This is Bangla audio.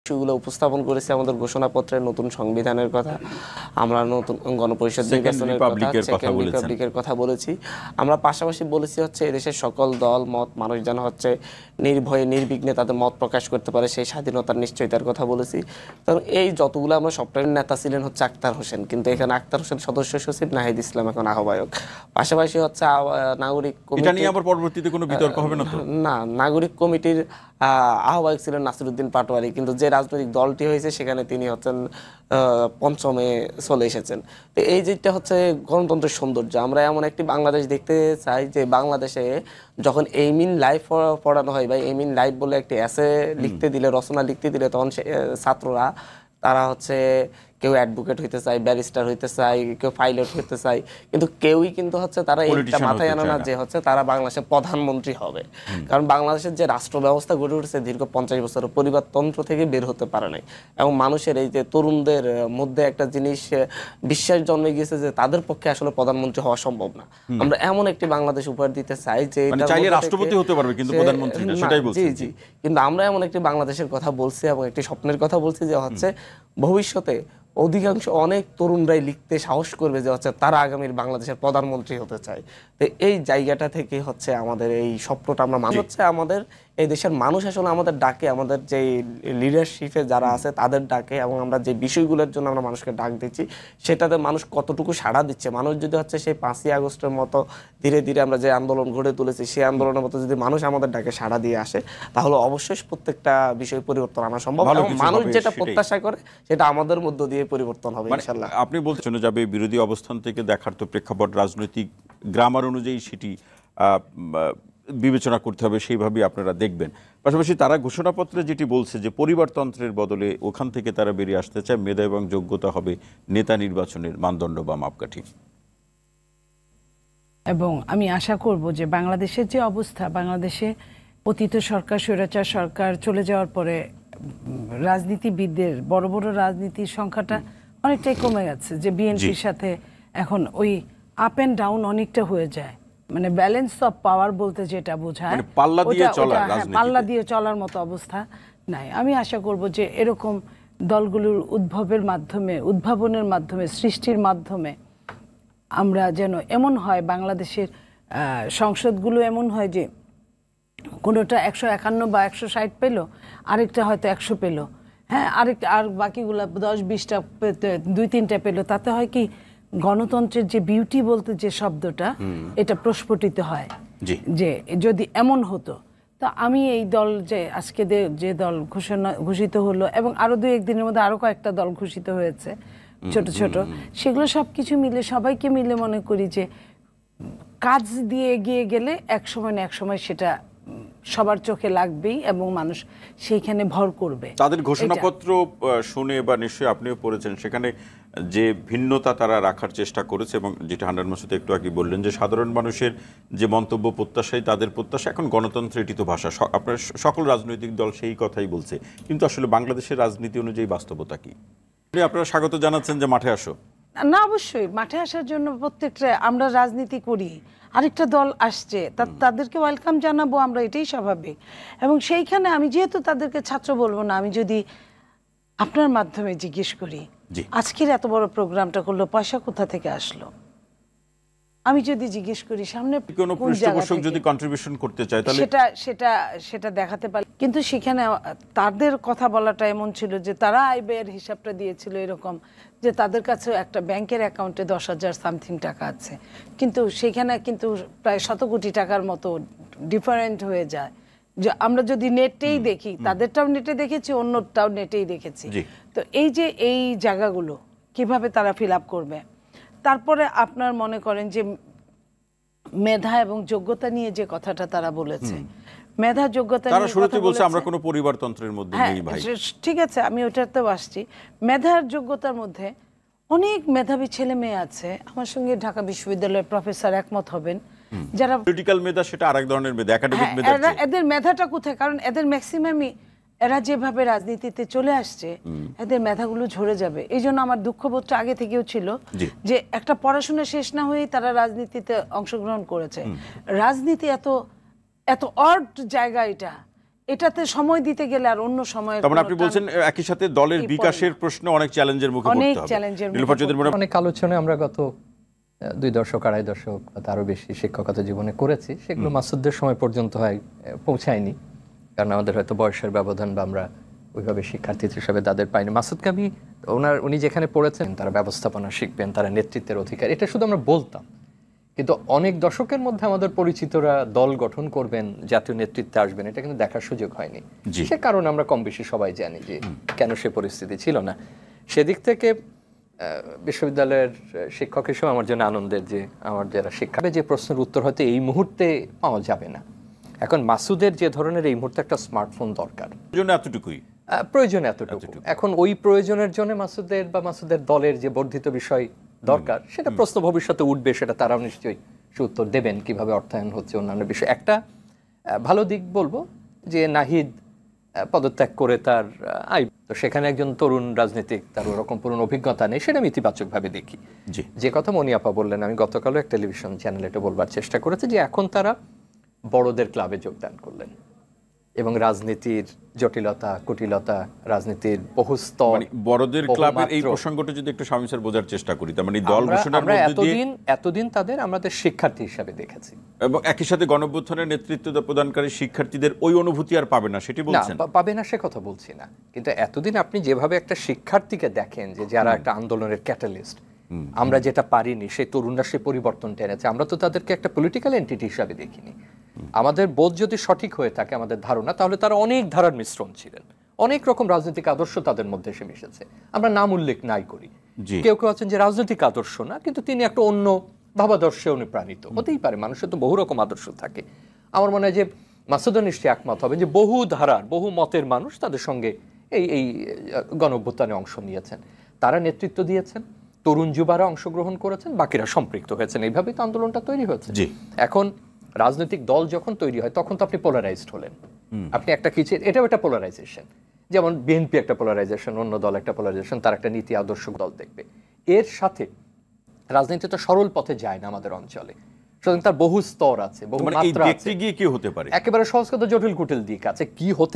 ইস্যুগুলো উপস্থাপন করেছি আমাদের ঘোষণাপত্রের, নতুন সংবিধানের কথা, আমরা নতুন গণপরিষদ নির্বাচনের কথা, সেকেন্ড রিপাবলিকের কথা বলেছি। আমরা পাশাপাশি বলেছি হচ্ছে এদেশের সকল দল মত মানুষ যেন হচ্ছে নির্ভয়ে নির্বিঘ্নে তাদের মত প্রকাশ করতে পারে, সেই স্বাধীনতার নিশ্চয়তার কথা বলেছি। কারণ এই যতগুলো আমরা সফটওয়্যার নেতা ছিলেন হচ্ছে আক্তার হোসেন, কিন্তু এখানে আক্তার হোসেন সদস্য সচিব, নাহিদ ইসলাম এখন আহ্বায়ক। পাশাপাশি হচ্ছে নাগরিক কমিটি, এটা নিয়ে আবার পরবর্তীতে কোনো বিতর্ক হবে না তো? না, নাগরিক কমিটির আহ্বায়ক ছিলেন নাসিরউদ্দিন পাটোয়ারি, কিন্তু যে রাজনৈতিক দলটি হয়েছে সেখানে তিনি হচ্ছেন পঞ্চমে চলে এসেছেন। তো এই যেটা হচ্ছে গণতন্ত্রের সৌন্দর্য। আমরা এমন একটি বাংলাদেশ দেখতে চাই যে বাংলাদেশে যখন এইম ইন লাইফ পড়ানো হয় বা এইম ইন লাইফ বলে একটি এসে লিখতে দিলে, রচনা লিখতে দিলে, তখন ছাত্ররা তারা হচ্ছে কেউ অ্যাডভোকেট হইতে চায়, ব্যারিস্টার হইতে চায়, কেউ পাইলট হইতে চায়, কিন্তু কেউই কিন্তু হচ্ছে তারা এইটা মাথায় আনে না যে হচ্ছে তারা বাংলাদেশের প্রধানমন্ত্রী হবে। কারণ বাংলাদেশের যে রাষ্ট্র ব্যবস্থা গড়ে উঠেছে দীর্ঘ 50 বছরের, পরিবারতন্ত্র থেকে বের হতে পারে নাই। এবং মানুষের এই যে তরুণদের মধ্যে একটা জিনিস বিশ্বাস জন্মে গিয়েছে যে তাদের পক্ষে আসলে প্রধানমন্ত্রী হওয়া সম্ভব না। আমরা এমন একটি বাংলাদেশ উপহার দিতে চাই যে চাইলে রাষ্ট্রপতি হতে পারবে কিন্তু প্রধানমন্ত্রী না, সেটাই বলছি। জি জি, কিন্তু আমরা এমন একটি বাংলাদেশের কথা বলছি এবং একটি স্বপ্নের কথা বলছি যে হচ্ছে ভবিষ্যতে অধিকাংশ অনেক তরুণরাই লিখতে সাহস করবে যে হচ্ছে তারা আগামীর বাংলাদেশের প্রধানমন্ত্রী হতে চায়। তো এই জায়গাটা থেকে হচ্ছে আমাদের এই স্বপ্নটা আমরা মানুষ হচ্ছে আমাদের এই দেশের মানুষ আসলে আমাদের ডাকে, আমাদের যে লিডারশিপে যারা আছে তাদের ডাকে, এবং আমরা যে বিষয়গুলোর জন্য আমরা মানুষকে ডাক দিচ্ছি সেটাতে মানুষ কতটুকু সাড়া দিচ্ছে। মানুষ যদি হচ্ছে সেই 5ই আগস্টের মতো ধীরে ধীরে আমরা যে আন্দোলন গড়ে তুলেছি সেই আন্দোলনের মতো যদি মানুষ আমাদের ডাকে সাড়া দিয়ে আসে তাহলে অবশ্যই প্রত্যেকটা বিষয় পরিবর্তন আনা সম্ভব। মানুষ যেটা প্রত্যাশা করে সেটা আমাদের মধ্য দিয়ে পরিবর্তন হবে ইনশাআল্লাহ। আপনি বলছেন যাবে বিরোধী অবস্থান থেকে দেখার তো প্রেক্ষাপট রাজনৈতিক গ্রামার অনুযায়ী সেটি বিবেচনা করতে হবে, সেইভাবেই আপনারা দেখবেন। পাশাপাশি তারা ঘোষণাপত্রে যেটি বলছে যে পরিবারতন্ত্রের বদলে ওখান থেকে তারা বেরিয়ে আসতে চায়, মেধা এবং যোগ্যতা হবে নেতা নির্বাচনের মানদণ্ড বা মাপকাঠি। এবং আমি আশা করব যে বাংলাদেশের যে অবস্থা, বাংলাদেশে পতিত সরকার, স্বৈরাচার সরকার চলে যাওয়ার পরে রাজনীতিবিদদের বড় বড় রাজনীতির সংখ্যাটা অনেকটাই কমে গেছে, যে বিএনপির সাথে এখন ওই আপ এন্ড ডাউন অনেকটা হয়ে যায়, মানে ব্যালেন্স অফ পাওয়ার বলতে যেটা বোঝায় পাল্লা দিয়ে চলার মতো অবস্থা নাই। আমি আশা করব যে এরকম দলগুলোর উদ্ভাবনের মাধ্যমে সৃষ্টির মাধ্যমে আমরা যেন এমন হয় বাংলাদেশের সংসদগুলো এমন হয় যে কোনোটা 151 বা 160 পেল, আরেকটা হয়তো 100 পেল, হ্যাঁ, আরেকটা আর বাকিগুলো 10-20টা 2-3টা পেল। তাতে হয় কি গণতন্ত্রের যে বিউটি বলতে যে শব্দটা এটা প্রস্ফুটিত হয়। যে যদি এমন হতো, তো আমি এই দল যে আজকে যে দল ঘোষিত হলো এবং আরো 2-1 দিনের মধ্যে আরো কয়েকটা দল ঘোষিত হয়েছে ছোট ছোট, সেগুলো সবকিছু মিলে সবাইকে মিলে মনে করি যে কাজ দিয়ে এগিয়ে গেলে এক সময় না এক সময় সেটা সবার চোখে লাগবেই এবং মানুষ সেইখানে ভর করবে। তাদের ঘোষণাপত্র শুনে বা নিশ্চয়ই আপনিও পড়েছেন, সেখানে যে ভিন্নতা তারা রাখার চেষ্টা করেছে এবং যেটা হান্নান মাসুদ একটু আগে বললেন যে সাধারণ মানুষের যে মন্তব্য প্রত্যাশাই তাদের প্রত্যাশা, এখন গণতন্ত্র এটি তো ভাষা, আপনার সকল রাজনৈতিক দল সেই কথাই বলছে, কিন্তু আসলে বাংলাদেশের রাজনীতি অনুযায়ী বাস্তবতা কি? আপনারা স্বাগত জানাচ্ছেন যে মাঠে আসো। না, অবশ্যই মাঠে আসার জন্য প্রত্যেকটা আমরা রাজনীতি করি, আরেকটা দল আসছে তাদেরকে ওয়েলকাম জানাবো আমরা, এটাই স্বাভাবিক। এবং সেইখানে আমি যেহেতু তাদেরকে ছাত্র বলবো না, আমি যদি আপনার মাধ্যমে জিজ্ঞেস করি আজকের এত বড় প্রোগ্রামটা করলো পয়সা কোথা থেকে আসলো, আমি যদি জিজ্ঞেস করি সামনে কোনো পৃষ্ঠপোষক যদি কন্ট্রিবিউশন করতে চায় তাহলে সেটা দেখাতে পারে। কিন্তু সেখানে তাদের কথা বলাটা এমন ছিল যে তারা আয় ব্যয়ের হিসাবটা দিয়েছিল এরকম যে তাদের কাছে একটা ব্যাংকের অ্যাকাউন্টে 10,000 সামথিং টাকা আছে, কিন্তু সেখানে কিন্তু প্রায় 100 কোটি টাকার মতো ডিফারেন্ট হয়ে যায়। যে আমরা যদি নেটেই দেখি, তাদেরটাও নেটে দেখেছি, অন্যটাও নেটেই দেখেছি। তো এই জায়গাগুলো কিভাবে তারা ফিল আপ করবে? তারপরে আপনার মনে করেন যে মেধা এবং যোগ্যতা নিয়ে যে কথাটা তারা বলেছে, মেধা যোগ্যতা তারা শুরুতে বলছে আমরা কোনো পরিবারতন্ত্রের মধ্যে নেই ভাই। ঠিক আছে, আমি ওটাতেও আসছি। মেধার যোগ্যতার মধ্যে অনেক মেধাবী ছেলে মেয়ে আছে, আমার সঙ্গে ঢাকা বিশ্ববিদ্যালয়ের প্রফেসর একমত হবেন, যারা পলিটিক্যাল মেধা সেটা আরেক ধরনের মেধা, একাডেমিক মেধা। এদের মেধাটা কোথায়? কারণ এদের ম্যাক্সিমামই এরা যেভাবে রাজনীতিতে চলে আসছে এদের মেধাগুলো ঝরে যাবে। এই জন্য আমার দুঃখবোধটা আগে থেকেও ছিল যে একটা পড়াশোনা শেষ না হয়েই তারা রাজনীতিতে অংশগ্রহণ করেছে। রাজনীতি এত অড জায়গা, এটাতে সময় দিতে গেলে আর অন্য সময় তার মানে আপনি বলছেন একই সাথে দলের বিকাশের প্রশ্ন অনেক চ্যালেঞ্জের মুখে অনেক পড়তে হবে। চ্যালেঞ্জের নীলুফার চৌধুরী ম্যাডাম, অনেক আলোচনায় আমরা গত 2 দশক 2.5 দশক বা তারও বেশি শিক্ষকতা জীবনে করেছি, সেগুলো মাসুদদের সময় পর্যন্ত পৌঁছায়নি, কারণ আমাদের হয়তো বয়সের ব্যবধান বা আমরা ওইভাবে শিক্ষার্থী হিসেবে তাদের পাইনি। মাসুদকে আমি উনি যেখানে পড়েছেন তারা ব্যবস্থাপনা শিখবেন, তারা নেতৃত্বের অধিকার, এটা শুধু আমরা বলতাম, কিন্তু অনেক দশকের মধ্যে আমাদের পরিচিতরা দল গঠন করবেন, জাতীয় নেতৃত্বে আসবেন, এটা কিন্তু দেখার সুযোগ হয়নি। জি। সে কারণে আমরা কম বেশি সবাই জানি যে কেন সে পরিস্থিতি ছিল না। সেদিক থেকে বিশ্ববিদ্যালয়ের শিক্ষক হিসেবে আমার জন্য আনন্দের যে আমার যারা শিক্ষা, যে প্রশ্নের উত্তর হয়তো এই মুহূর্তে পাওয়া যাবে না। এখন মাসুদের যে ধরনের এই মুহূর্তে একটা স্মার্টফোন দরকার, জন্য এতটুকুই প্রয়োজন এতটুকু। এখন ওই প্রয়োজনের জন্য মাসুদের বা মাসুদের দলের যে বর্ধিত বিষয় দরকার, সেটা প্রশ্ন ভবিষ্যতে উঠবে, সেটা তারাও নিশ্চয়ই সে উত্তর দেবেন কিভাবে অর্থায়ন হচ্ছে অন্যান্য বিষয়। একটা ভালো দিক বলবো যে নাহিদ পদত্যাগ করে তার তো সেখানে একজন তরুণ রাজনীতিক, তার ওরকম পুরনো অভিজ্ঞতা নেই, সেটা আমি ইতিবাচকভাবে দেখি। জি। যে কথা মনিয়াপা বললেন, আমি গতকালও এক টেলিভিশন চ্যানেলে এটা বলবার চেষ্টা করেছি যে এখন তারা বড়দের ক্লাবে যোগদান করলেন এবং রাজনীতির জটিলতা, কুটিলতা, রাজনীতির বহু স্তর, মানে বড়দের ক্লাবের এই বহুমাত্র। প্রসঙ্গটা যদি একটু স্বামীসার বোঝার চেষ্টা করি, তার মানে দল ঘোষণার আমরা মধ্যে দিয়ে এতদিন তাদের আমাদের শিক্ষার্থী হিসাবে দেখেছি। এবং একই সাথে গণঅভ্যুত্থানের নেতৃত্ব প্রদানকারী শিক্ষার্থীদের ওই অনুভূতি আর পাবে না, সেটি না, বলছেন? পাবে না সে কথা বলছি না, কিন্তু এতদিন আপনি যেভাবে একটা শিক্ষার্থীকে দেখেন যে যারা একটা আন্দোলনের ক্যাটালিস্ট, আমরা যেটা পারিনি সেই তরুণরা সেই পরিবর্তনটা এনেছে, আমরা তো তাদেরকে একটা পলিটিক্যাল এন্টিটি হিসাবে দেখিনি। আমাদের বোধ যদি সঠিক হয়ে থাকে, আমাদের ধারণা, তাহলে তারা অনেক ধারার মিশ্রণ ছিলেন, অনেক রকম রাজনৈতিক আদর্শ তাদের মধ্যে এসে মিশেছে। আমরা নাম উল্লেখ নাই করি, জি। কেউ কেউ আছেন যে রাজনৈতিক আদর্শ না, কিন্তু তিনি একটা অন্য ভাবাদর্শে অনুপ্রাণিত হতেই পারে, মানুষের তো বহু রকম আদর্শ থাকে। আমার মনে হয় যে মাসুদও নিশ্চয়ই একমত হবে যে বহু ধারার বহু মতের মানুষ তাদের সঙ্গে এই গণঅভ্যুত্থানে অংশ নিয়েছেন, তারা নেতৃত্ব দিয়েছেন, তরুণ যুবারা অংশগ্রহণ করেছেন, বাকিরা সম্পৃক্ত হয়েছেন, এইভাবেই তো আন্দোলনটা তৈরি হয়েছে। জি। এখন রাজনৈতিক দল যখন তৈরি হয় তখন তো আপনি পোলারাইজড হলেন, আপনি একটা কিছু, এটাও একটা পোলারাইজেশন, যেমন বিএনপি একটা পোলারাইজেশন, অন্য দল একটা পোলারাইজেশন, তার একটা নীতি আদর্শ দল দেখবে। এর সাথে রাজনীতি তো সরল পথে যায় না আমাদের অঞ্চলে, সুতরাং তার বহু স্তর আছে, বহু মানে এই মাত্রা আছে, দেখতে গিয়ে কি হতে পারে? একেবারে সহজ কথা জটিল কুটিল দিক আছে, কি হতে